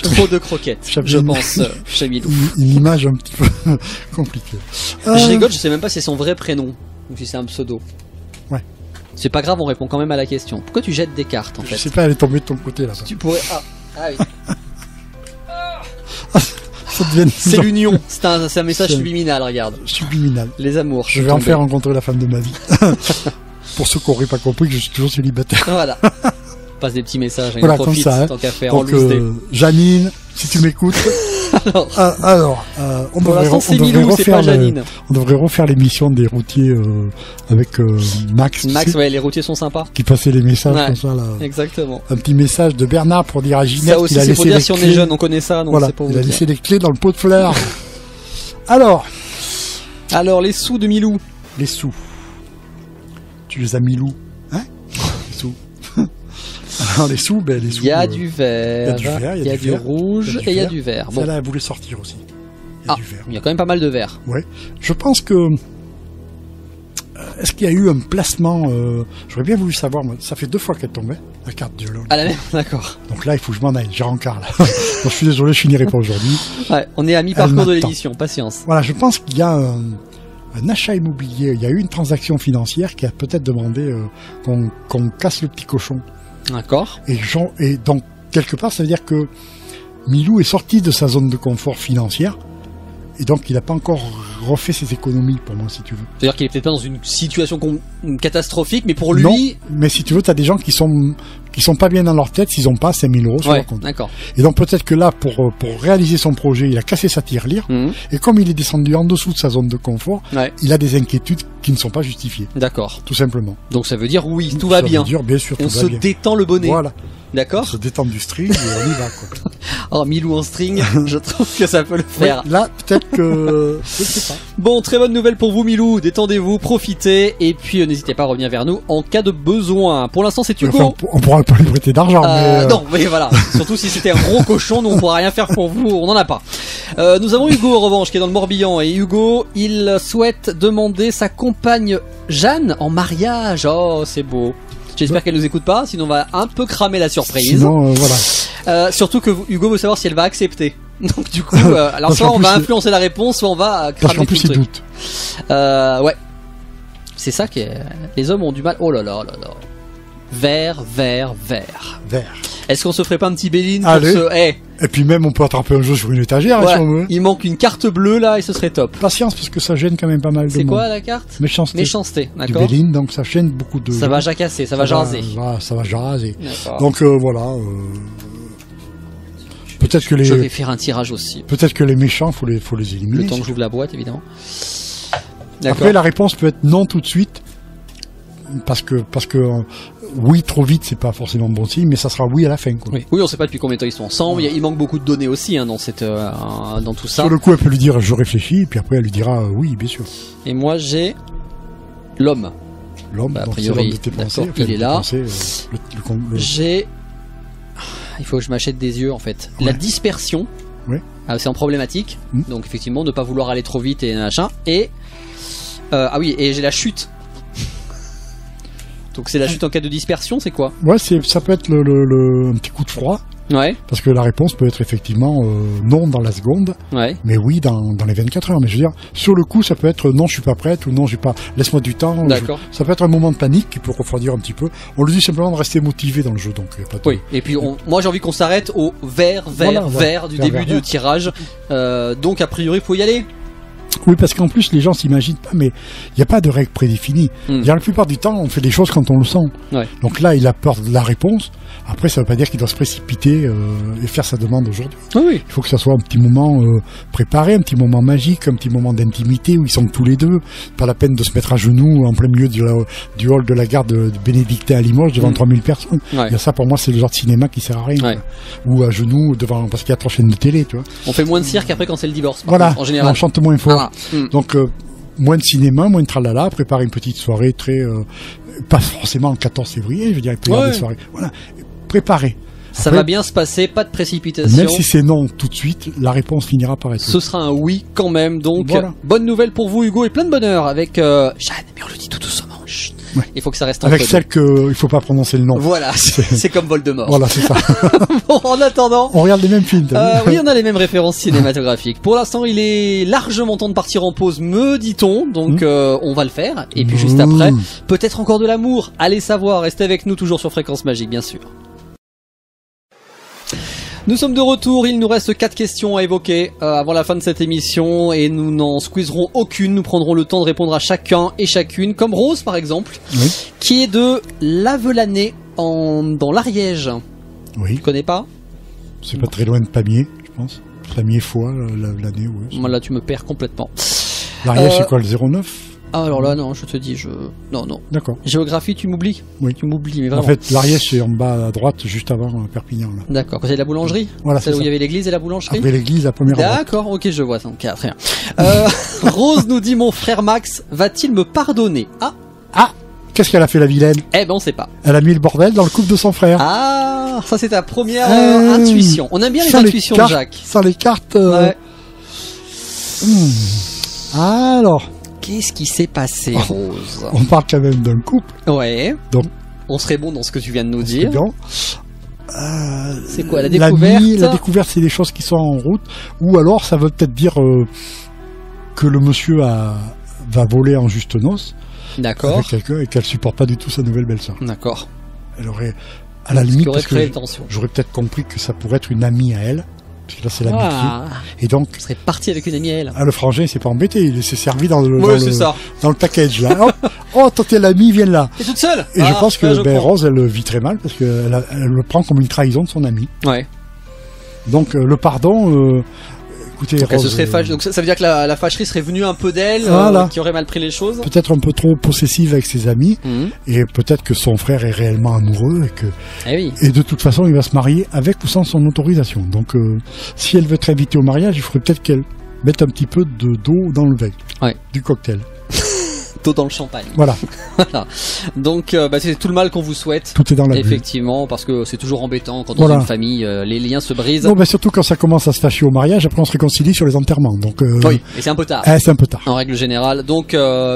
B: Trop de croquettes, je pense, chez Milou.
C: Une image un petit peu compliquée.
B: Je rigole, je sais même pas si c'est son vrai prénom ou si c'est un pseudo.
C: Ouais.
B: C'est pas grave, on répond quand même à la question. Pourquoi tu jettes des cartes en fait?
C: Je sais pas, elle est tombée de ton côté là.
B: Tu pourrais. Ah oui. C'est l'union, c'est un message subliminal, regarde.
C: Subliminal.
B: Les amours.
C: Je vais en faire rencontrer la femme de ma vie. Pour ceux qui n'auraient pas compris que je suis toujours célibataire.
B: Voilà. Passe des petits messages,
C: voilà,
B: on profite,
C: comme ça,
B: tant qu'à faire.
C: Donc, Janine, si tu m'écoutes. Alors, on devrait refaire l'émission des routiers avec Max.
B: Max, ouais, les routiers sont sympas.
C: Qui passait les messages comme ça là.
B: Exactement.
C: Un petit message de Bernard pour dire à Ginette
B: ça aussi,
C: qu'il a laissé
B: pour dire
C: les
B: si
C: clés.
B: On est jeune, on connaît ça, donc
C: voilà,
B: c'est pour vous
C: il a
B: dire.
C: laissé les clés dans le pot de fleurs. Alors,
B: les sous de Milou.
C: Les sous. Tu les as Milou, hein? Les sous. Alors les sous, les sous.
B: Il y a du vert,
C: il
B: y a du rouge et il y a du vert.
C: Bon. Celle-là, elle voulait sortir aussi. Il y a du vert.
B: Il y a quand même pas mal de vert.
C: Ouais. Je pense que. Est-ce qu'il y a eu un placement j'aurais bien voulu savoir, moi. Ça fait 2 fois qu'elle tombait, la carte du Hollande.
B: Ah la même, d'accord.
C: Donc là, il faut que je m'en aille. J'ai rencard là. Donc, je suis désolé, je finirai pas aujourd'hui.
B: Ouais, on est à mi-parcours de l'émission, patience.
C: Voilà, je pense qu'il y a un achat immobilier. Il y a eu une transaction financière qui a peut-être demandé qu'on casse le petit cochon.
B: D'accord.
C: Et donc, quelque part, ça veut dire que Milou est sorti de sa zone de confort financière. Et donc, il n'a pas encore refait ses économies, pour moi, si tu veux.
B: C'est-à-dire qu'il est peut-être pas dans une situation catastrophique, mais pour lui...
C: Non, mais si tu veux, tu as des gens qui sont pas bien dans leur tête s'ils n'ont pas 5000 euros sur leur compte.
B: D'accord.
C: Et donc, peut-être que là, pour réaliser son projet, il a cassé sa tirelire. Et comme il est descendu en dessous de sa zone de confort, il a des inquiétudes qui ne sont pas justifiées.
B: D'accord.
C: Tout simplement.
B: Donc, ça veut dire oui, tout va bien.
C: Ça veut dire, bien sûr, tout va bien.
B: On se détend le bonnet.
C: Voilà.
B: D'accord.
C: On se détend du string et on y va, quoi.
B: Oh, Milou en string, je trouve que ça peut le faire.
C: Oui, là, peut-être que... je sais pas.
B: Bon, très bonne nouvelle pour vous, Milou. Détendez-vous, profitez, et puis n'hésitez pas à revenir vers nous en cas de besoin. Pour l'instant, c'est Hugo.
C: Enfin, on pourra pas lui prêter d'argent, mais...
B: Non, mais voilà. Surtout si c'était un gros cochon, nous on pourra rien faire pour vous, on n'en a pas. Nous avons Hugo, en revanche, qui est dans le Morbihan, et Hugo, il souhaite demander sa compagne Jeanne en mariage. Oh, c'est beau. J'espère qu'elle nous écoute pas, sinon on va un peu cramer la surprise.
C: Sinon, voilà.
B: Surtout que Hugo veut savoir si elle va accepter. Donc du coup, alors soit on va influencer la réponse, soit on va cramer
C: tout le truc.
B: Doute. Ouais. C'est ça qui est... Les hommes ont du mal. Oh là là là là. Vert.
C: Vert.
B: Est-ce qu'on se ferait pas un petit Béline pour
C: Allez.
B: ce...
C: Et puis même, on peut attraper un jeu sur une étagère,
B: ouais.
C: Si on veut.
B: Il manque une carte bleue là et ce serait top.
C: Patience, parce que ça gêne quand même pas mal de monde.
B: C'est quoi la carte? Méchanceté, d'accord.
C: Du Béline, donc ça gêne beaucoup de...
B: Ça va jacasser, ça va jaser.
C: Ça va jaser. Donc voilà... Peut-être que les...
B: Je vais faire un tirage aussi.
C: Peut-être que les méchants, faut les éliminer.
B: Le temps que j'ouvre la boîte, évidemment.
C: Après, la réponse peut être non tout de suite. Parce que oui, trop vite, c'est pas forcément bon signe, mais ça sera oui à la fin, quoi.
B: Oui, on sait pas depuis combien de temps ils sont ensemble. Il manque beaucoup de données aussi, dans dans tout ça.
C: Sur le coup, elle peut lui dire je réfléchis, puis après elle lui dira oui, bien sûr.
B: Et moi, j'ai l'homme.
C: L'homme,
B: a
C: donc
B: priori,
C: c'est l'homme de tes pensées.
B: il est là.
C: J'ai...
B: Il faut que je m'achète des yeux, en fait. Ouais. La dispersion.
C: Oui.
B: C'est en problématique. Donc effectivement, ne pas vouloir aller trop vite et machin. Et et j'ai la chute. Donc c'est la chute en cas de dispersion, c'est quoi? Ouais,
C: ça peut être un petit coup de froid.
B: Ouais.
C: Parce que la réponse peut être effectivement non dans la seconde, mais oui dans les 24 heures. Mais je veux dire, sur le coup, ça peut être non, je suis pas prête, ou non, j'ai pas, laisse-moi du temps.
B: D'accord.
C: Ça peut être un moment de panique qui peut refroidir un petit peu. On lui dit simplement de rester motivé dans le jeu, donc pas de...
B: Oui. Et puis moi j'ai envie qu'on s'arrête au vert du début du tirage. Donc a priori, faut y aller.
C: Oui, parce qu'en plus, les gens s'imaginent pas, mais il n'y a pas de règle prédéfinie. La plupart du temps, on fait des choses quand on le sent.
B: Ouais.
C: Donc là, il a peur de la réponse. Après, ça ne veut pas dire qu'il doit se précipiter et faire sa demande aujourd'hui.
B: Oui.
C: Il faut que ça soit un petit moment préparé, un petit moment magique, un petit moment d'intimité où ils sont tous les deux. Pas la peine de se mettre à genoux en plein milieu du hall de la gare de Bénédictin à Limoges devant 3000 personnes.
B: Ouais.
C: Et ça, pour moi, c'est le genre de cinéma qui sert à rien.
B: Ouais.
C: Ou à genoux parce qu'il y a 3 chaînes de télé, tu vois.
B: On fait moins de cirque après quand c'est le divorce.
C: Voilà.
B: En général.
C: On chante moins fort. Donc moins de cinéma, moins de tralala, préparer une petite soirée très pas forcément le 14 février, je veux dire, il peut y avoir des soirées. Voilà, préparer.
B: Ça va bien se passer, pas de précipitation.
C: Même si c'est non tout de suite, la réponse finira par être.
B: Ce sera un oui quand même. Donc, voilà. Bonne nouvelle pour vous, Hugo, et plein de bonheur avec Jeanne. Mais on le dit tout doucement. Ouais. Il faut que ça reste entre
C: avec celle qu'il faut pas prononcer le nom.
B: Voilà, c'est comme Voldemort.
C: Voilà, c'est ça.
B: Bon, en attendant,
C: on regarde les mêmes films.
B: Oui, on a les mêmes références cinématographiques. Pour l'instant, il est largement temps de partir en pause, me dit-on. Donc, on va le faire. Et puis juste après, peut-être encore de l'amour. Allez savoir. Restez avec nous toujours sur Fréquence Magique, bien sûr. Nous sommes de retour, il nous reste 4 questions à évoquer avant la fin de cette émission et nous n'en squeezerons aucune, nous prendrons le temps de répondre à chacun et chacune, comme Rose par exemple, qui est de Lavelanet dans l'Ariège.
C: Oui.
B: Tu connais pas?
C: C'est pas très loin de Pamiers, je pense. Pamiers-Foix, Lavelanet, ouais.
B: Là tu me perds complètement.
C: L'Ariège c'est quoi, le 09?
B: Ah alors là non, je te dis, non.
C: D'accord.
B: Géographie, tu m'oublies?
C: Oui.
B: Tu m'oublies, mais vraiment.
C: En fait, l'Ariège c'est en bas à droite, juste avant Perpignan. Là.
B: D'accord. Côté de la boulangerie?
C: Voilà, c'est
B: où il y avait l'église et la boulangerie?
C: Après l'église, la première.
B: D'accord, ok, je vois. Donc, très bien. Rose nous dit, mon frère Max va-t-il me pardonner?
C: Ah, qu'est-ce qu'elle a fait la vilaine?
B: Eh ben on sait pas.
C: Elle a mis le bordel dans le couple de son frère.
B: Ah, ça c'est ta première intuition. On aime bien les intuitions de Jacques.
C: Sans les cartes.
B: Ouais.
C: Alors.
B: Qu'est-ce qui s'est passé, Rose?
C: On parle quand même d'un couple.
B: Ouais.
C: Donc,
B: on serait bon dans ce que tu viens de nous dire. C'est quoi la découverte?
C: La découverte, c'est des choses qui sont en route. Ou alors, ça veut peut-être dire que le monsieur va voler en juste noces.
B: D'accord.
C: Avec quelqu'un et qu'elle supporte pas du tout sa nouvelle belle-sœur.
B: D'accord.
C: Elle aurait, à la limite, parce que
B: j'aurais
C: peut-être compris que ça pourrait être une amie à elle. Parce que là, c'est l'amitié. Et donc.
B: Tu serais parti avec une amie à elle.
C: Ah, le frangin, il s'est pas embêté. Il s'est servi dans le package, là. Oh, toi, t'es l'ami, viens là.
B: T'es toute seule?
C: Et je pense que, Rose, elle vit très mal parce qu'elle le prend comme une trahison de son ami.
B: Ouais.
C: Donc, le pardon, écoutez,
B: donc,
C: Rose,
B: elle se serait donc, ça veut dire que la fâcherie serait venue un peu d'elle, qui aurait mal pris les choses.
C: Peut-être un peu trop possessive avec ses amis. Et peut-être que son frère est réellement amoureux et que. Et de toute façon, il va se marier avec ou sans son autorisation. Donc, si elle veut être invitée au mariage, il faudrait peut-être qu'elle mette un petit peu d'eau dans le vin. Du cocktail.
B: Dans le champagne.
C: Voilà.
B: Donc c'est tout le mal qu'on vous souhaite.
C: Tout est dans la
B: effectivement, parce que c'est toujours embêtant quand dans une famille les liens se brisent.
C: Non, surtout quand ça commence à se fâcher au mariage, après on se réconcilie sur les enterrements. Donc
B: oui, et c'est un peu tard.
C: C'est un peu tard.
B: En règle générale. Donc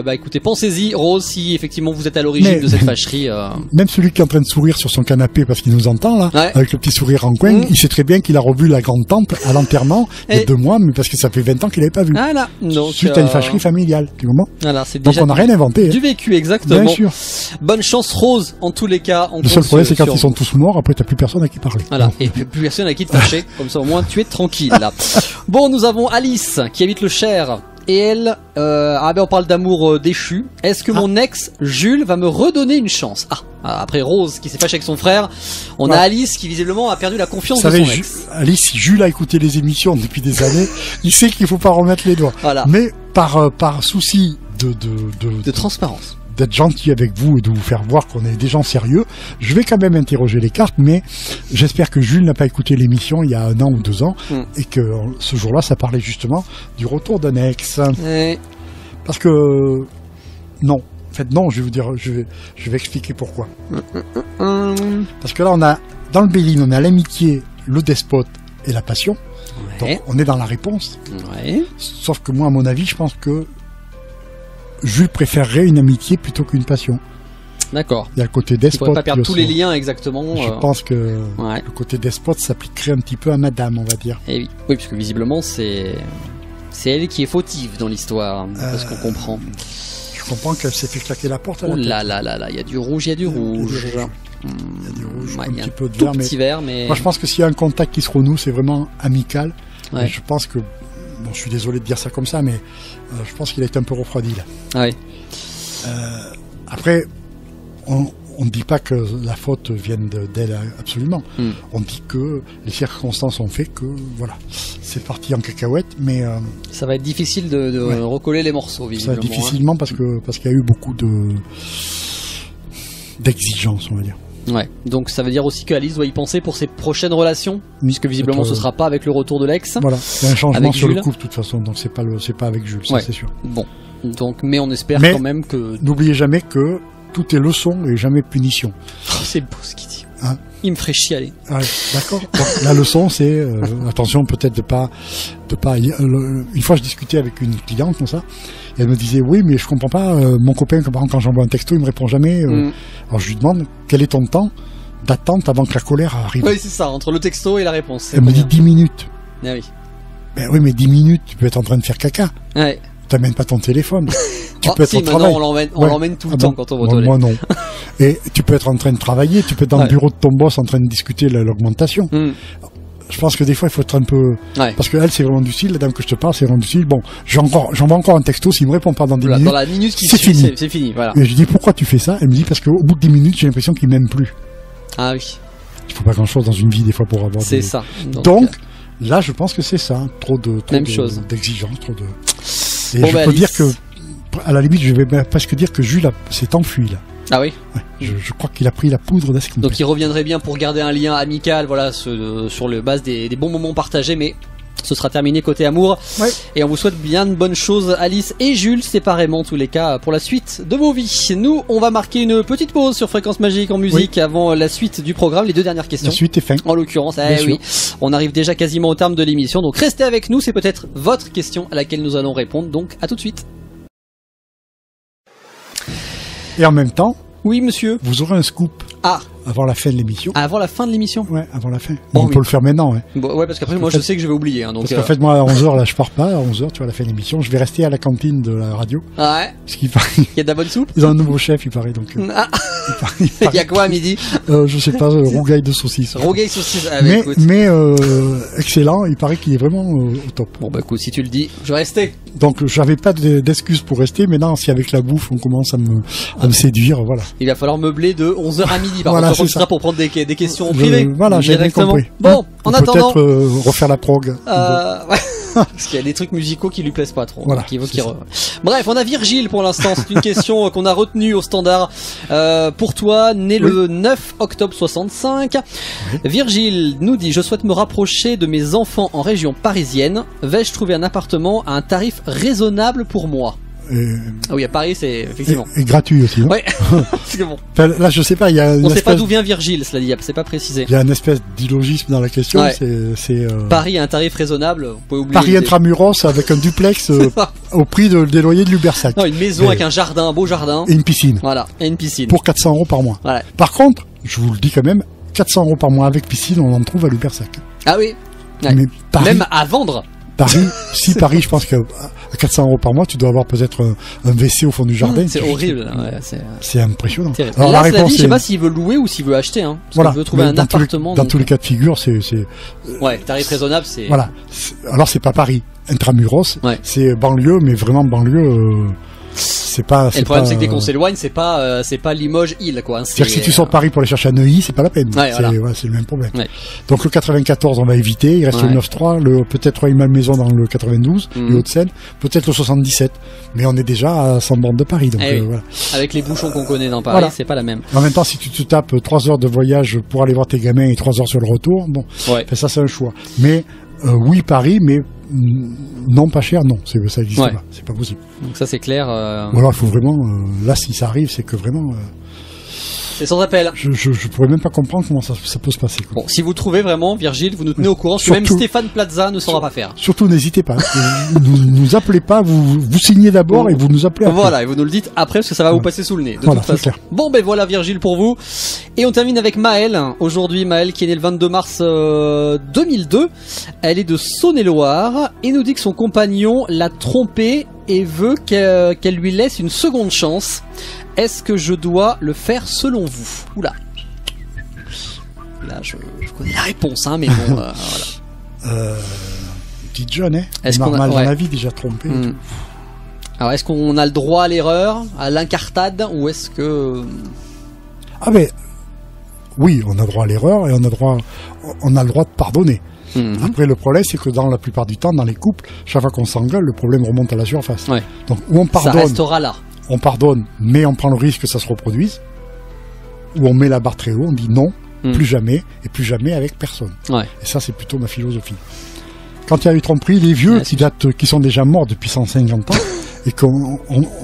B: écoutez, pensez-y, Rose, si effectivement vous êtes à l'origine de cette fâcherie.
C: Même celui qui est en train de sourire sur son canapé parce qu'il nous entend là, avec le petit sourire en coin, il sait très bien qu'il a revu la grande tante à l'enterrement il y a 2 mois, mais parce que ça fait 20 ans qu'il l'avait pas vu.
B: Voilà. Donc
C: suite à une fâcherie familiale, tu comprends?
B: Voilà, c'est
C: donc on n'a rien inventé.
B: Du vécu, exactement.
C: Bien sûr.
B: Bonne chance, Rose, en tous les cas.
C: Le seul problème, c'est quand ils sont tous morts, après t'as plus personne à qui parler.
B: Voilà, et plus personne à qui te fâcher, comme ça au moins tu es tranquille. Là. Bon, nous avons Alice, qui habite le Cher, et elle, on parle d'amour déchu. Est-ce que mon ex, Jules, va me redonner une chance? Après Rose, qui s'est fâchée avec son frère, on a Alice, qui visiblement a perdu la confiance de son ex.
C: Alice, si Jules a écouté les émissions depuis des années, il sait qu'il faut pas remettre les doigts.
B: Voilà.
C: Mais par souci de
B: transparence,
C: d'être gentil avec vous et de vous faire voir qu'on est des gens sérieux, je vais quand même interroger les cartes, mais j'espère que Jules n'a pas écouté l'émission il y a 1 an ou 2 ans et que ce jour-là, ça parlait justement du retour d'un ex. Parce que non, en fait non, je vais vous dire, je vais expliquer pourquoi. Parce que là, on a dans le Béline, on a l'amitié, le despote et la passion. Donc on est dans la réponse. Sauf que moi, à mon avis, je pense que Jules préférerait une amitié plutôt qu'une passion.
B: D'accord.
C: Il y a le côté despote.
B: Il ne pourrait pas perdre tous les liens exactement.
C: Je pense que le côté despote s'appliquerait un petit peu à madame, on va dire.
B: Et oui, puisque visiblement c'est elle qui est fautive dans l'histoire, parce qu'on comprend.
C: Je comprends qu'elle s'est fait claquer la porte à la tête.
B: Là, il y a du rouge, il y a du rouge.
C: Il y a du rouge, un petit peu de
B: vert, petit vert, mais...
C: Moi, je pense que s'il y a un contact qui se renoue, c'est vraiment amical. Et je pense que... Bon, je suis désolé de dire ça comme ça, mais je pense qu'il a été un peu refroidi, là. Après, on ne dit pas que la faute vienne d'elle absolument. On dit que les circonstances ont fait que, voilà, c'est parti en cacahuète, mais...
B: ça va être difficile de recoller les morceaux, visiblement.
C: Ça va difficilement parce qu'il y a eu beaucoup d'exigences, on va dire.
B: Ouais, donc ça veut dire aussi qu'Alice doit y penser pour ses prochaines relations, puisque visiblement ce sera pas avec le retour de l'ex.
C: Voilà, il y a un changement sur le couple de toute façon, donc c'est pas avec Jules, ça c'est sûr.
B: Bon, donc mais on espère quand même que...
C: N'oubliez jamais que tout est leçon et jamais punition.
B: C'est beau ce qu'il dit.
C: Hein?
B: Il me ferait chialer.
C: Ouais, d'accord. Donc, la leçon, c'est attention, peut-être de pas. Une fois, je discutais avec une cliente comme ça, et elle me disait oui, mais je comprends pas. Mon copain, quand j'envoie un texto, il me répond jamais. Alors je lui demande quel est ton temps d'attente avant que la colère arrive.
B: Oui, c'est ça, entre le texto et la réponse.
C: Elle me dit 10 minutes.
B: Ah oui.
C: Ben oui, mais 10 minutes, tu peux être en train de faire caca.
B: Ouais.
C: T'amènes pas ton téléphone. Tu peux être au travail.
B: On l'emmène tout le temps quand on va aux toilettes.
C: Moi non. Et tu peux être en train de travailler, tu peux être dans le bureau de ton boss en train de discuter l'augmentation. Je pense que des fois il faut être un peu... Parce que elle c'est vraiment du style, la dame que je te parle c'est vraiment du style, bon, j'envoie encore un texto, s'il me répond pas dans 10 minutes,
B: dans la minute qui
C: c'est fini.
B: C'est fini, voilà.
C: Et je dis pourquoi tu fais ça? Elle me dit parce qu'au bout de 10 minutes j'ai l'impression qu'il m'aime plus.
B: Ah oui.
C: Il faut pas grand chose dans une vie des fois pour avoir
B: c'est ça.
C: Donc là je pense que c'est ça, trop d'exigence, trop de... Et je peux dire que, à la limite, je vais presque dire que Jules s'est enfui là.
B: Ah oui.
C: Ouais, je crois qu'il a pris la poudre d'escompte.
B: Donc il reviendrait bien pour garder un lien amical, voilà, sur le base des bons moments partagés, mais ce sera terminé côté amour. Ouais. Et on vous souhaite bien de bonnes choses, Alice et Jules, séparément en tous les cas, pour la suite de vos vies. Nous, on va marquer une petite pause sur Fréquence Magique en musique avant la suite du programme, les deux dernières questions. La
C: suite est fin.
B: En l'occurrence, oui. On arrive déjà quasiment au terme de l'émission, donc restez avec nous, c'est peut-être votre question à laquelle nous allons répondre, donc à tout de suite.
C: Et en même temps,
B: oui, monsieur,
C: vous aurez un scoop. Avant la fin de l'émission.
B: Avant la fin de l'émission?
C: Ouais, avant la fin. Bon, on peut le faire maintenant. Ouais,
B: ouais parce qu'après, moi, je sais que je vais oublier. Hein, donc,
C: parce qu'en fait, moi, à 11h, là, je pars pas. À 11h, tu vois, à la fin de l'émission, je vais rester à la cantine de la radio.
B: Ouais.
C: Parce qu'il paraît...
B: Il y a de la bonne soupe?
C: Ils ont un nouveau chef, il paraît. Donc,
B: il y a quoi à midi?
C: Je sais pas, rougaille de saucisse.
B: Rougaille saucisse,
C: mais excellent, il paraît qu'il est vraiment au top.
B: Bon, bah écoute, si tu le dis, je vais rester.
C: Donc, j'avais pas d'excuses pour rester, mais non, si avec la bouffe, on commence à me séduire, voilà.
B: Il va falloir meubler de 11h à midi, par contre, ça pour prendre des questions privées.
C: Voilà, j'ai bien compris.
B: Bon, en attendant.
C: Peut-être refaire la prog.
B: Parce qu'il y a des trucs musicaux qui lui plaisent pas trop.
C: Voilà.
B: Bref, on a Virgile pour l'instant. C'est une question qu'on a retenue au standard. Pour toi, né le 9 octobre 65. Oui. Virgile nous dit: je souhaite me rapprocher de mes enfants en région parisienne. Vais-je trouver un appartement à un tarif raisonnable pour moi? Ah oui, à Paris, c'est effectivement.
C: Et gratuit aussi, non?
B: Ouais. C'est bon.
C: Enfin, là, je sais pas, il y a.
B: On sait pas d'où vient Virgile, cela dit, c'est pas précisé.
C: Il y a une espèce d'illogisme dans la question. Ouais.
B: Paris à un tarif raisonnable, vous pouvez oublier.
C: Paris intramuros avec un duplex au prix des loyers de Lubersac.
B: Non, une maison avec un jardin, un beau jardin.
C: Et une piscine.
B: Voilà, et une piscine.
C: Pour 400 € par mois.
B: Voilà.
C: Par contre, je vous le dis quand même, 400 € par mois avec piscine, on en trouve à Lubersac.
B: Ah oui. Ouais. Mais Paris, même à vendre.
C: Paris, je pense qu'à 400 € par mois, tu dois avoir peut-être un WC au fond du jardin.
B: C'est horrible. Ouais,
C: c'est impressionnant.
B: Alors, la réponse, je sais pas s'il veut louer ou s'il veut acheter. Hein, parce qu'il veut trouver un appartement.
C: Dans tous les cas de figure, c'est.
B: Ouais, tarif raisonnable, c'est.
C: Voilà. Alors, c'est pas Paris. Intramuros, c'est banlieue, mais vraiment banlieue. C'est pas.
B: Et le problème, c'est que dès qu'on s'éloigne, c'est pas Limoges Île, quoi.
C: C'est-à-dire que si tu sors de Paris pour aller chercher à Neuilly, c'est pas la peine.
B: Ouais,
C: c'est le même problème. Ouais. Donc le 94, on va éviter. Il reste le 9-3, peut-être Roy-Malmaison dans le 92, les Hauts-de-Seine, peut-être le 77. Mais on est déjà à 100 bornes de Paris. Donc, voilà.
B: Avec les bouchons qu'on connaît dans Paris, c'est pas la même.
C: En même temps, si tu te tapes 3 heures de voyage pour aller voir tes gamins et 3 heures sur le retour, bon, ça c'est un choix. Mais oui, Paris, mais non pas cher, non, ça existe pas, c'est pas possible.
B: Donc ça c'est clair.
C: Voilà, il faut vraiment, là si ça arrive, c'est que vraiment...
B: c'est sans appel.
C: Je pourrais même pas comprendre comment ça peut se passer. Quoi.
B: Bon, si vous trouvez vraiment, Virgile, vous nous tenez au courant, parce que même Stéphane Plaza ne saura pas faire.
C: Surtout, n'hésitez pas. nous appelez pas, vous signez d'abord et vous nous appelez après.
B: Voilà, et vous nous le dites après, parce que ça va vous passer sous le nez, de toute façon. Clair. Bon, ben voilà, Virgile, pour vous. Et on termine avec Maëlle. Aujourd'hui, Maëlle, qui est née le 22 mars 2002. Elle est de Saône-et-Loire et nous dit que son compagnon l'a trompée et veut qu'elle lui laisse une seconde chance. Est-ce que je dois le faire selon vous? Oula. Là, je connais la réponse, hein, mais bon, voilà.
C: Petite jeune, hein. Est-ce normal dans la vie, déjà trompé.
B: Alors, est-ce qu'on a le droit à l'erreur, à l'incartade, ou est-ce que...
C: Ah ben, oui, on a droit à l'erreur et on a le droit de pardonner. Après, le problème, c'est que dans la plupart du temps, dans les couples, chaque fois qu'on s'engueule, le problème remonte à la surface. Ouais. Donc, où on pardonne...
B: Ça restera là.
C: On pardonne, mais on prend le risque que ça se reproduise. Ou on met la barre très haut, on dit non, plus jamais, et plus jamais avec personne. Ouais. Et ça, c'est plutôt ma philosophie. Quand il y a eu tromperie, les vieux qui sont déjà morts depuis 150 ans, et qu'on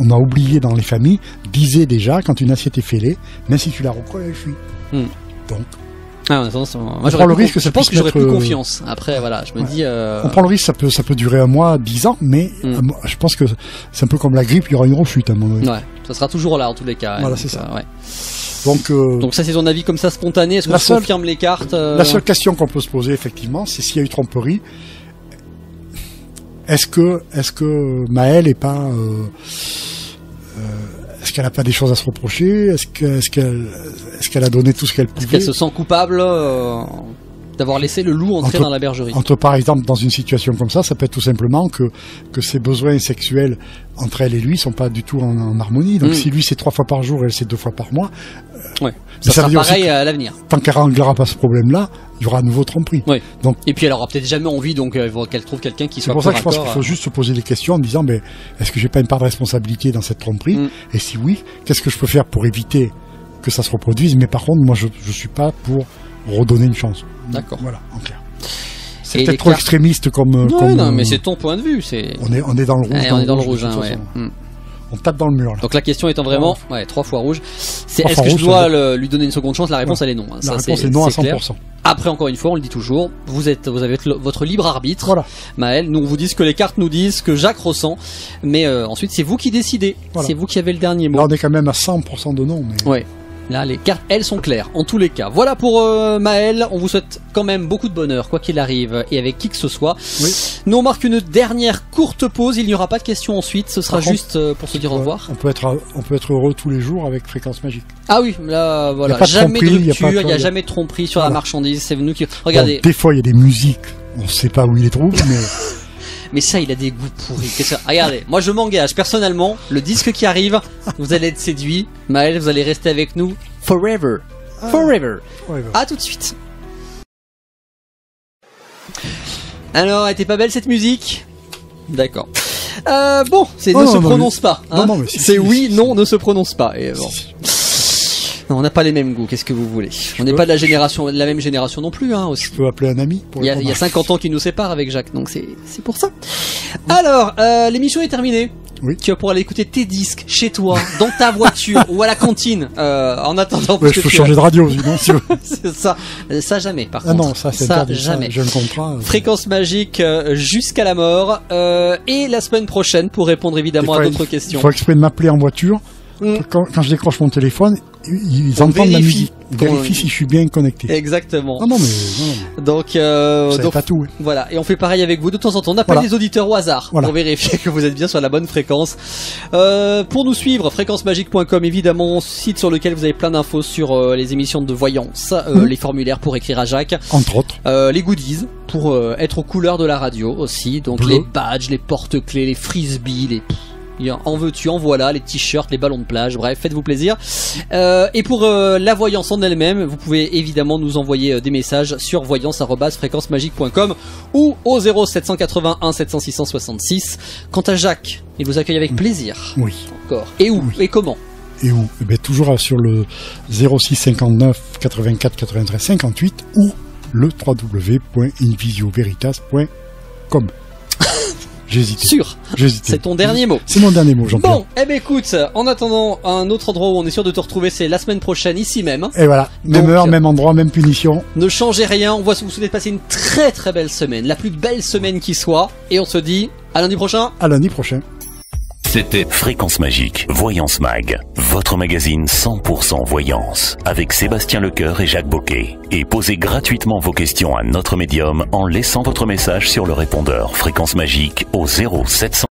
C: a oublié dans les familles, disaient déjà, quand une assiette est fêlée, même si tu la recolles, elle fuit. Donc,
B: Ah, moi,
C: prend le risque,
B: je pense que j'aurais plus confiance. Après, voilà, je me dis.
C: On prend le risque, ça peut durer 1 mois, 10 ans, mais je pense que c'est un peu comme la grippe, il y aura une rechute à un moment donné.
B: Ouais, ça sera toujours là en tous les cas.
C: Voilà, c'est ça.
B: Ouais.
C: Donc
B: ça, c'est ton avis comme ça spontané. Est-ce qu'on confirme les cartes
C: La seule question qu'on peut se poser, effectivement, c'est s'il y a eu tromperie. Est-ce que Maëlle est pas est-ce qu'elle a pas des choses à se reprocher? Est-ce qu'elle a donné tout ce qu'elle pouvait?
B: Est-ce qu'elle se sent coupable d'avoir laissé le loup entrer dans la bergerie?
C: Par exemple, dans une situation comme ça peut être tout simplement que ses besoins sexuels entre elle et lui sont pas du tout en harmonie. Donc si lui c'est 3 fois par jour et elle c'est 2 fois par mois,
B: ça sera pareil à l'avenir.
C: Tant qu'elle réglera pas ce problème-là, il y aura à nouveau tromperie.
B: Oui. Donc, et puis elle aura peut-être jamais envie, donc qu'elle trouve quelqu'un qui soit.
C: C'est pour ça que je pense qu'il faut juste se poser des questions en disant, est-ce que j'ai pas une part de responsabilité dans cette tromperie? Et si oui, qu'est-ce que je peux faire pour éviter que ça se reproduise? Mais par contre, moi, je suis pas pour redonner une chance.
B: D'accord.
C: Voilà, en clair. C'est peut-être trop extrémiste comme.
B: Non, mais c'est ton point de vue.
C: On est dans le rouge.
B: On est dans le rouge, ouais.
C: On tape dans le mur là.
B: Donc la question étant vraiment 3 fois rouge, c'est est-ce que je dois lui donner une seconde chance? La réponse elle est non.
C: La réponse est non à 100%.
B: Clair. Après encore une fois, on le dit toujours, vous avez votre libre arbitre.
C: Voilà.
B: Maëlle, nous on vous dit ce que les cartes nous disent, ce que Jacques ressent, mais ensuite c'est vous qui décidez. Voilà. C'est vous qui avez le dernier mot.
C: Là on est quand même à 100% de non. Mais...
B: Ouais. Là, les cartes, elles sont claires, en tous les cas. Voilà pour Maëlle. On vous souhaite quand même beaucoup de bonheur, quoi qu'il arrive, et avec qui que ce soit. Oui. Nous, on marque une dernière courte pause. Il n'y aura pas de questions ensuite. Ce sera juste pour se dire au revoir.
C: On peut être heureux tous les jours avec Fréquence Magique.
B: Ah oui, là, voilà. Jamais de rupture, il n'y a jamais de tromperie sur la marchandise. C'est nous qui... Regardez.
C: Des fois, il y a des musiques. On ne sait pas où il les trouve, mais...
B: Mais ça, il a des goûts pourris. Regardez, moi je m'engage personnellement, le disque qui arrive, vous allez être séduit. Maëlle, vous allez rester avec nous forever. Forever. À tout de suite. Alors, elle était pas belle cette musique? D'accord. Bon, c'est ne se prononce pas. Hein, non, c'est oui, non, ne se prononce pas. Et bon. Non, on n'a pas les mêmes goûts, qu'est-ce que vous voulez? On n'est pas de la même génération non plus, hein, aussi.
C: Je peux appeler un ami pour
B: il y a 50 ans qui nous séparent avec Jacques, donc c'est pour ça. Alors, l'émission est terminée.
C: Oui.
B: Tu vas pouvoir aller écouter tes disques chez toi, dans ta voiture ou à la cantine, en attendant.
C: Ouais, je peux changer de radio, sinon.
B: C'est ça jamais, par contre.
C: Ah non, ça jamais. Je ne comprends pas.
B: Fréquence Magique jusqu'à la mort, et la semaine prochaine pour répondre évidemment à d'autres questions.
C: Il faut exprès de m'appeler en voiture. Quand je décroche mon téléphone, ils entendent la musique. Ils vérifient si je suis bien connecté.
B: Exactement.
C: Non, mais
B: donc,
C: pas tout. Ouais.
B: Voilà. Et on fait pareil avec vous de temps en temps. On appelle les auditeurs au hasard pour vérifier que vous êtes bien sur la bonne fréquence. Pour nous suivre, fréquencemagique.com, évidemment, site sur lequel vous avez plein d'infos sur les émissions de voyance, les formulaires pour écrire à Jacques,
C: entre autres,
B: les goodies pour être aux couleurs de la radio aussi. Donc les badges, les porte-clés, les frisbees, les en veux-tu, en voilà, les t-shirts, les ballons de plage, bref, faites-vous plaisir. Et pour la voyance en elle-même, vous pouvez évidemment nous envoyer des messages sur voyance@fréquencemagique.com ou au 0781 700 666. Quant à Jacques, il vous accueille avec plaisir.
C: Oui.
B: Encore. Et où? Et comment?
C: Et où? Eh bien, toujours sur le 06 59 84 93 58 ou le www.invisioveritas.com. J'hésitais.
B: C'est ton dernier mot.
C: C'est mon dernier mot, Jean-Pierre.
B: Bon, écoute, en attendant, un autre endroit où on est sûr de te retrouver, c'est la semaine prochaine, ici même.
C: Et voilà, même heure, même endroit, même punition.
B: Ne changez rien, on va vous souhaiter de passer une très très belle semaine, la plus belle semaine qui soit, et on se dit à lundi prochain.
C: À lundi prochain.
A: C'était Fréquence Magique, Voyance Mag, votre magazine 100% voyance, avec Sébastien Lecoeur et Jacques Boquet. Et posez gratuitement vos questions à notre médium en laissant votre message sur le répondeur Fréquence Magique au 0700.